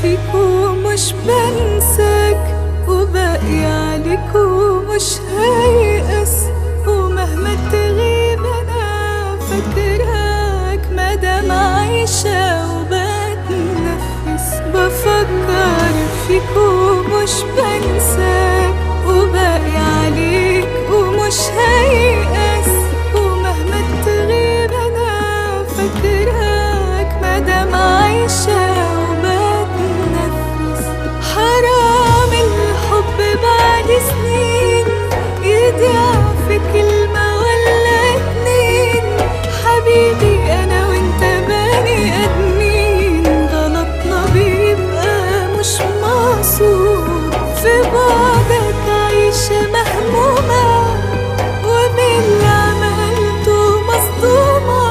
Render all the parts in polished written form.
فيك ومش بنساك، وباقي عليك ومش هيأس، ومهما تغيب أنا فاكراك مادام عايشة وبتنفس. بفكر فيك ومش بنساك، وباقي عليك ومش هيأس، ومهما تغيب أنا فاكراك مادام عايشة وبتنفس. حرام الحب بعد سنين يضيع في كلمة ولا اتنين. حبيبي أنا وانت بني آدمين، غلطنا بيبقى مش مقصود. في بعدك عايشة مهمومة، وباللي عملته مصدومة،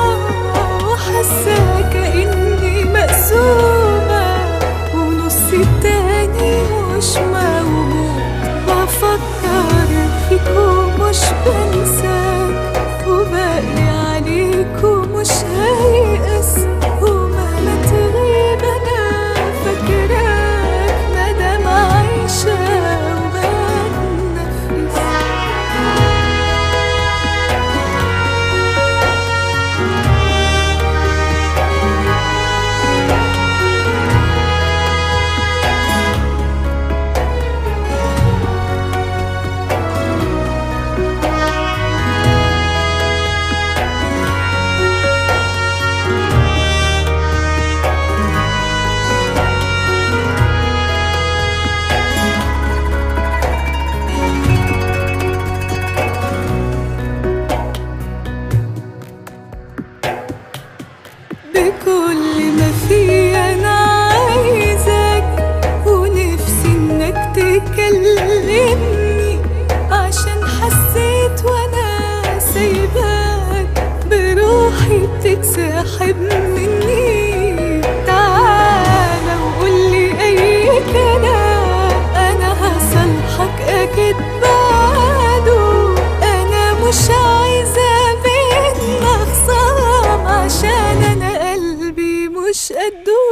وحاسة كأني مقسومة ونص التاني مش موجود. بفكر فيك ومش بنساك، وباقي عليك ومش هيأس، ومهما تغيب أنا فاكراك مادام عايشة وبتنفس. بكل ما في أنا عايزك، ونفسي إنك تكلمني، عشان حسيت وأنا سايباك بروحي بتتسحب مني. تعالى وقولي أي كلام، أنا هصالحك أكيد بعده. أنا مش عايزة بينا خصام، عشان أنا قلبي مش قده.